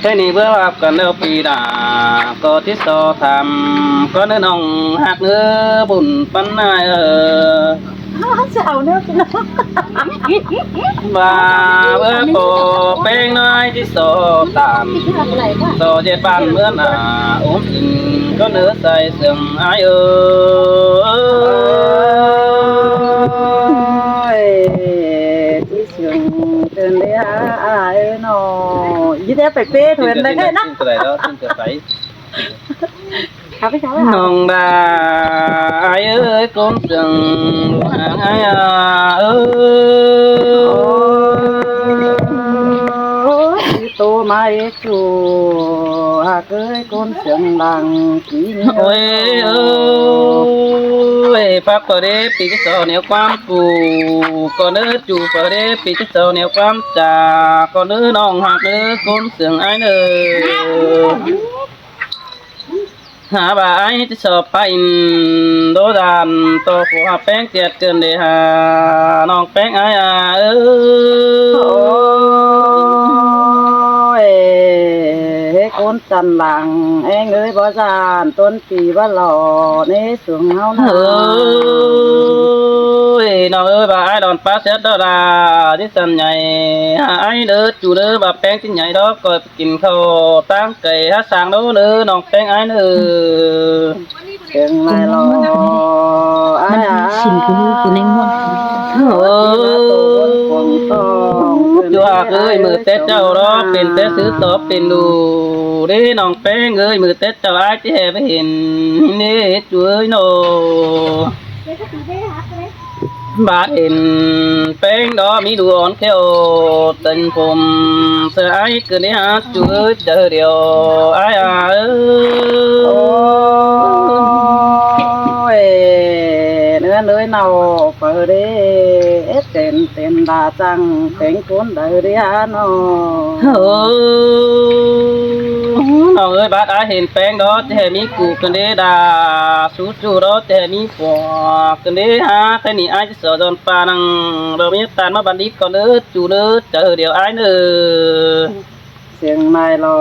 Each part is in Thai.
ค่นี้เบื่ออับกันแล้วปีดาก็ที่สอทำก็เนื้อน้องหักเนื้อบุญปันนายเจ้าเนื้อพี่น้องบ่าเบื่อโปเป้งน้อยที่สอตามสอเจ็ดบ้านเมื่อนอุ้มอินก็เนื้อใส่เสื่อมอายที่เสียงเดินเลยอายเนาะยี่เดียไปเป้ถวนเลยได้นะครับพี่ครับน้องดาเอ้ยก้มจังห่างไอ้ตัวมาจูหากเอ้ยก้นเสียงดังกี่โอ้ยพักก็ได้ปีที่สองแนวความกูก็เนื้อจูก็ได้ปีที่สองแนวความจากก็เนื้อน้องหักเนื้อก้มเสียงไอ้เนื้อหาบ่ายที่สอบไปโดดานตัวผัวแป้งเจียดเกินเลยหาน้องแป้งไอ้คนจันหลังเองเลยบ่จานต้นปีว่าหล่อในสวงเฮาเนน้องบ่ายดอนป้าเสด็จดาที่สันใหญ่ไอ้เด้อจูเด้อบ่แป้งที่ใหญ่ดอกก็กินข้าวตั้งไก่หาสางโดเด้อน้องแป้งไอ้เด้อเชียงรายหล่อมันสิ่งคือในม่วนจัวเอ้ยมือเต้เจ้ารอเป็นเต้ซื้อตอบเป็นดูเด้น้องแป้งเอ้ยมือเต้เจ้าไอ้ที่แห่ไปเห็นนี่จัวโนบาดเห็นแป้งดอมีดูอ่อนแค่ตึงผมเสื้อไอ้เกินนี้ฮะจัวเจอเดียวไอ้เนื้อเนื้อเนาเปิดเด้เต็นดาจังแต่งคนเดียโนน้องเอ้ยบาดไอเห็นแป้งดอจะมีกูกันเดดาสู้จูดอจะมีปอกันเดฮะแค่นี้ไอจะสอดอนปานังเรามีตานมาบันดิตก่อนเด้อจูเด้อเจอเดี๋ยวไอเด้อเสียงนายรอ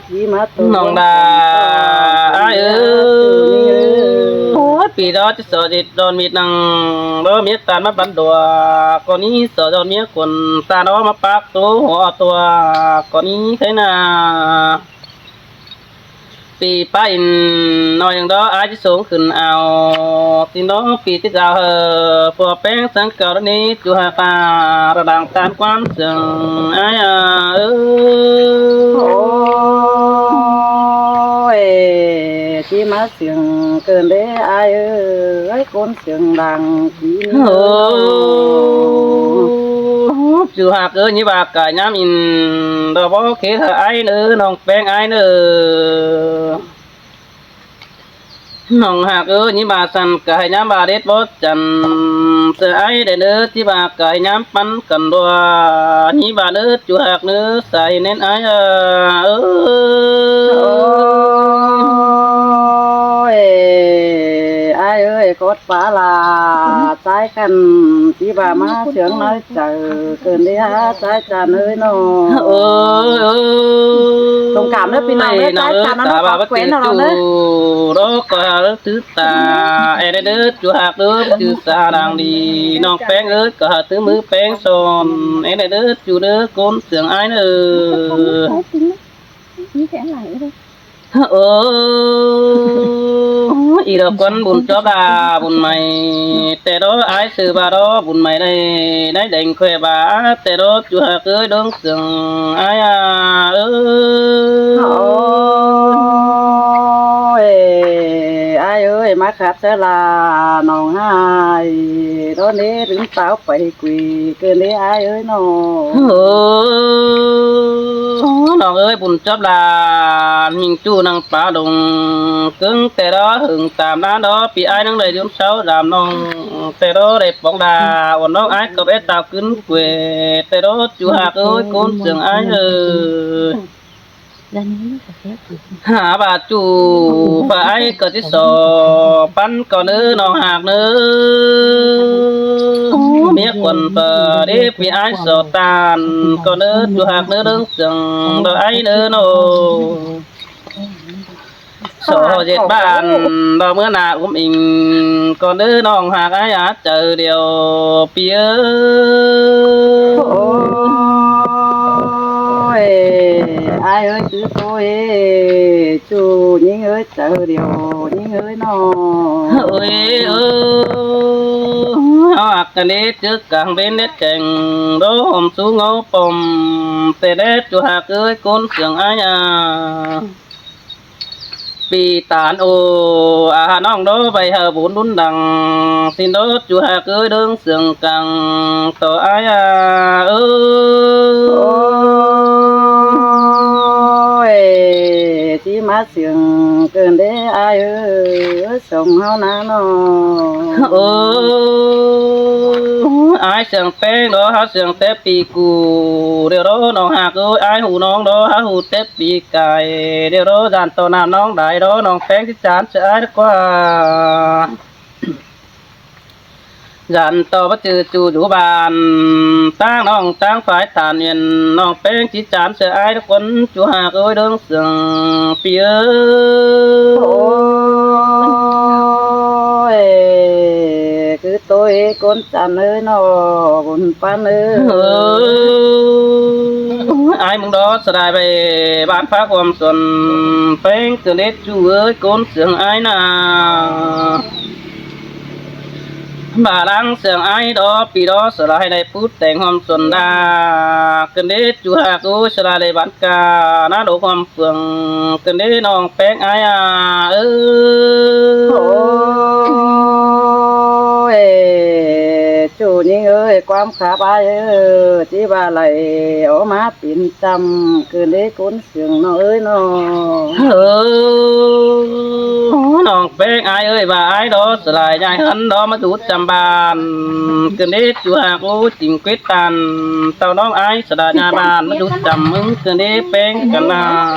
ที่มาตัวน้องดาปีดอจะสอจิตดอนมีนังเรามีตานมาบันดัวก่อนนี้สอดอนมีคนตาดอมาปักตัวหัวตัวก่อนนี้ใครนาปีป้าอินน้อยอย่างดออาจจะสูงขึ้นเอาสิน้องปีที่เราพวกแป้งสังเกตนี้จูหาตาระดังตามความเสื่อมไอ้ที่มาเสียงเกินได้ไอ้คนเสียงดังที่จูหาเกินยี่บากกายน้ำอินดอกบอกเขยไอ้เนื้อน้องแป้งไอ้เนื้อน้องหักยี่บาสันกายน้ำบาเด็ดบดจันเสือไอ้เด้อที่บากายน้ำปันกันดัวยี่บาเนื้อจูหักเนื้อใส่เน้นไอ้เอ้ยกดฟ้าลาใจกันที่บ่ามาเสียงน้อยเจอเกินได้ฮะใจจานเอ้ยน้องตรงกลางเนื้อปีน้องเนื้อใจจานน้องก็เว้นเราเนื้อรอก็ถือตาเอเด้อจูหักเด้อถือตาดังดีน้องแป้งเอ้ยก็ถือมือแป้งซอนเอเด้อจูเด้อก้นเสียงไอ้เด้อนี่แค่ไหนเลยอีดอกคนบุญจอบาบุญใหม่แต่รอไอ้สื่อบารอบุญใหม่ได้เด่งเคยบาแต่รอจูหาเคยดงสึงไอ้ไอ้เอ้ยมาขับเสลาน้องไห้ตอนนี้ถึงเต้าไปกุยเกินนี้ไอ้เอ้ยน้องน้องเอ้ยบุญจอบลาหิงจูนังป่าดงกึ่งแต่รอหึงตามน้าดอปีไอ้นังเลยยุ่งเช้าดามน้องแต่รอเด็บปองดาวันน้องไอ้กับไอ้ตาขึ้นเกวแต่รอจูหากเอ้ยก้นเสียงไอ้หาบาจูฝ่ายก็ที่สอปันก่อนเนื้อน้องหากเนื้อมี nghĩa quần tờ đi vì ai sợ tàn có nữa chú hạc nữa đứng chừng đợi ai nữa nô sợ dệt bàn đào mưa nào cũng mình còn đứa nòng hạc ai á chờ điều phía ôi ai ơi cứ tôi chú những ơi chờ điều những ơi nó ơi hạc cái nét trước càng bên nét cành đó hôm xuống ngó bồng tê đét chú hạc ơi con sương ai à vì tàn ô àน้องđó vậy hờ bốn đún đằng xin đó chú hạc ơi đương sương càng tổ ai à chỉ má sương cơn để ai ơi sống hao ná nó ai sương té đó hát sương té pi cù điều đóน้องhạc ơi ai hùน้องđó hát hù té pi cài điều đó dàn tàu namน้องđại đóน้องแป้งที่จานจะai đó quá dàn tàu bắt chư chu chủ bàn tangน้องtang phải tàn nhiênน้องแป้งที่จานจะai đó quấn chú hạc ơi đương sương pi ơi cứ tôi con chăn ơi nó buồn pan ơi ai mong đó sẽ đại về bán pháความส่วนแป้งเกิดเล็ดจูเอ้ยก้นเสียงไอ้น่ะbà đang sương ai đó vì đó sẽ lại đây phút thành hôm xuân đa cần đến chú hà cô sẽ lại đây bán cả ná đổ hôm phường cần đến nòng phép ai à ôi chủ những ơi quan khá ba ơi chỉ bà lại ở má pin chăm cứ để cuốn sương nó ơi nó nòng phép ai ơi bà ai đó sẽ lại nhai hắn đó mà chút chăm bàn cần đến chú hà cô tình quyết tàn tao đó ai sẽ lại nhai bàn mà chút chăm ứng cần đến phép cần là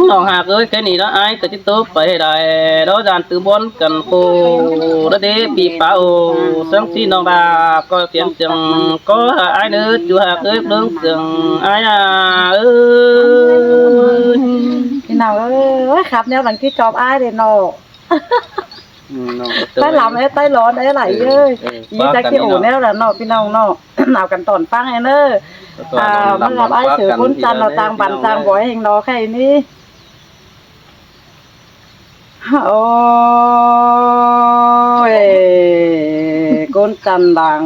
nòng hạc ơi cái này đó ai từ tiếp tục phải đại đó dàn từ bốn cần cô đó để bị phá ô sáng xin nòng đà coi tiền trường có ai nữa chú hạc ơi đứng trường ai à khi nào ơi khắp nhau bằng cái chọc ai để nọ tay làm ấy tay lón ấy lại ơi ý ta cái ủ neo là nọ khi nào nọ nào cần tòn phăng ấy nữa àมันรับไอ้สื่อพ้นจันเราต่างบันต่างบ่อยแห่งนอแค่นี้โอ้ยconจันดัง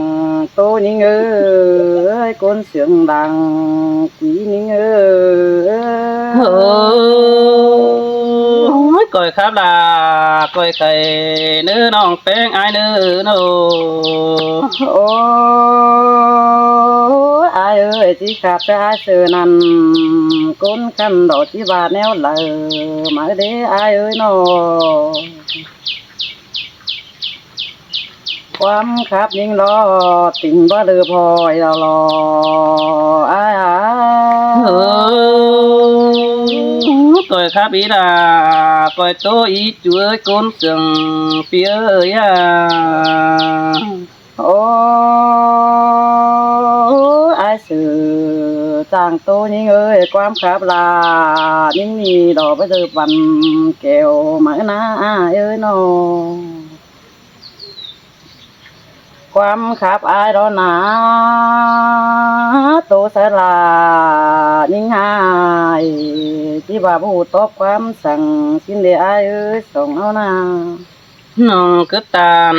โตนี่เอ้ยconเสียงดังจีนี่เอ้ยcoi khắp là coi thầy nữ non phèn ai nữ nô ai ơi chỉ khắp cho ai sự nằm con khăn đỏ chỉ bà neo lờ mà để ai ơi nóความครับยิ่งรอติ่งบ่เดือพอยรออ้า coi khắp ý là coi tôi ý chúa con sừng phía ơi à ô ai sự chàng tôi những ơiความครับlà những gì đó bây giờ bằng kẹo mà na ơi nó ความขับอายรอนาโตสลานิ่งหายที่ว่าผู้ตอบความสั่งสิ้นเดียอายเอ้ยส่งเอานา น้องcứ tàn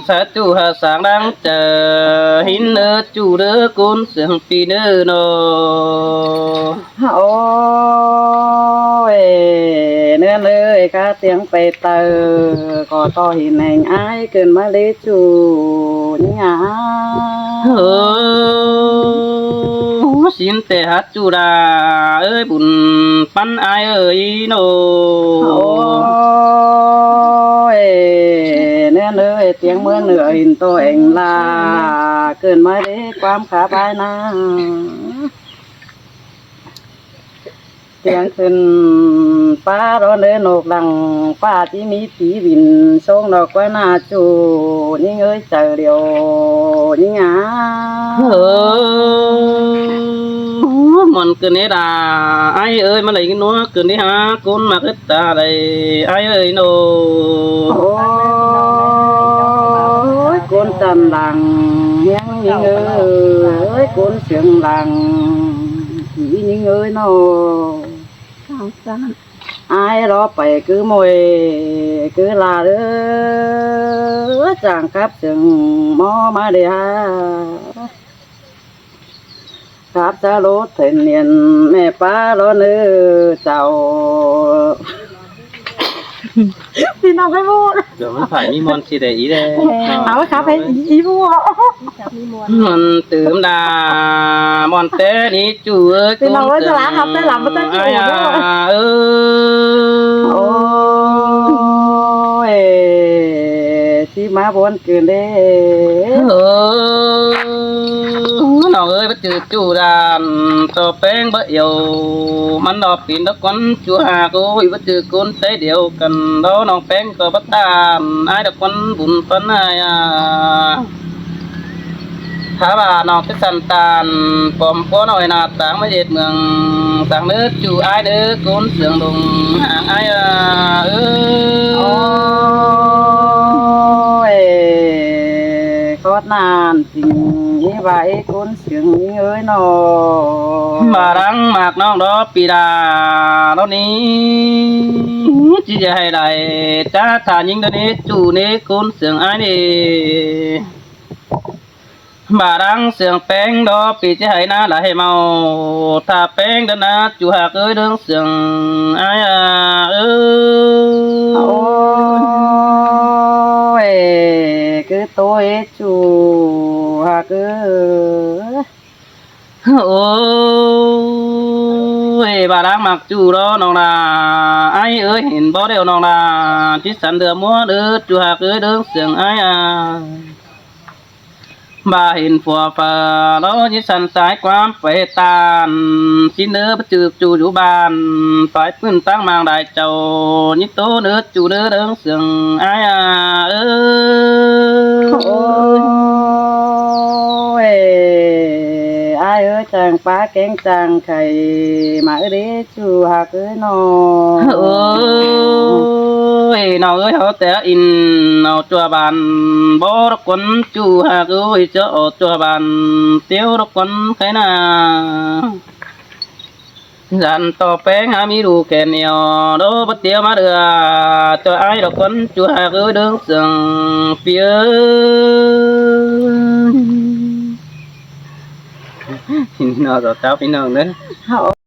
sa chu hà sáng đang chờ hin nơ chu đỡ côn sương phi nơ nô โอ้ยเนื้อเลยค่ะเตียงไปเตอก็ต่อหินแห่งอายเกินมาเลยจูนี่หา xin tề hát chu đà ơi bùn pan ai ơi nô โอ้ยเนื้อเลยเตียงเมื่อเหนื่อยตัวเองลาเกินมาเลยความขาบายนา เสียงขึ้นป้าร้อนเดินโอกหลังป้าที่มีผีวินทรงดอกไว้หน้าจูนี่เอ้ยเจอเดียวนี่งา mình cứ nế đà ai ơi mà lấy cái nó cứ nế há con mà hết ta đây ai ơi nô โอ้ยคนจำหลังยังยิงเอ้ยคนเสียงหลังผียิงเอ้ยโนอายรอไปคือมวยคือลาเด้อจางครับเสียงหมอมาเดียครับจะรู้เถินเนียนแม่ป้ารอเนื้อเจ้าพี่น้องให้พูด rồi nó phải mi mon chỉ để ý đây เอาครับให้อีพูด mình tưởng là mon té ní chủ ơiพี่น้องว่าจะล้างครับได้หลับมาตั้งแต่หัวด้วย โอ้ยที่มาบนเกินเด้ nó ơi bắt chữ chủ đàn to bén bất yêuมันดอกปีนดอกก้นจูหากูอีบัดจือกุนเตเดียวกันดอกน้องแป้งก็บัดตานไอ้ดอกก้นบุญปันไอ้ถ้าว่าน้องจะสันตานปอมป้อน้อยนาต่างมาเย็ดเมืองต่างเนื้อจูไอ้เด้อกุนเสียงลงห่างไอ้โอ้ยโคตรนานจริงนี่ว่าไอ้คนเสียงนี้เอ้ยน้อ มารังมากน้องดอกปีดาเรานี้จีจะให้ได้จ้าทานยิงเดี๋ยวนี้จูนี้กุนเสียงไอ้นี่มารังเสียงแป้งดอกปีจะให้น้าหลายเมาถ้าแป้งเดินนะจูหากเอ้ยเรื่องเสียงไอ้โอ้ยคือตัวเอจูหาคือ โอ้ยบารังมักจูรอน้องนาไอ้เอ้ยเห็นบ่เดียวน้องนาที่สันเดือมัวเด้อจูหากเอ้ยเรื่องเสียงไอ้บาเห็นฝัวฟ้าแล้วยิ่สันสายความไปตานสิเนื้อประจืบจูอยู่บ้านฝ่ายพื้นตั้งมางได้เจ้ายิ่โตเนื้อจูเนื้อเรื่องเสียงไอ้โอ้ยอายเอ้ยจางป้าแกงจางไข่มาเอ้ยเด้จูหากเอ้ยนอ โอ้ยน้องเอ้ยเขาแต่อินเอาจัวบานบ่รักคนจูหากเอ้ยเจ้าเอาจัวบานเตี้ยวรักคนใครน่ะจันต่อแป้งหามีดูแก่เหนียวโดบัดเตี้ยวมาเดือเจ้าไอ้รักคนจูหากเอ้ยเดินเสียงเปียหินเอาเจ้าพี่น้องเด้อ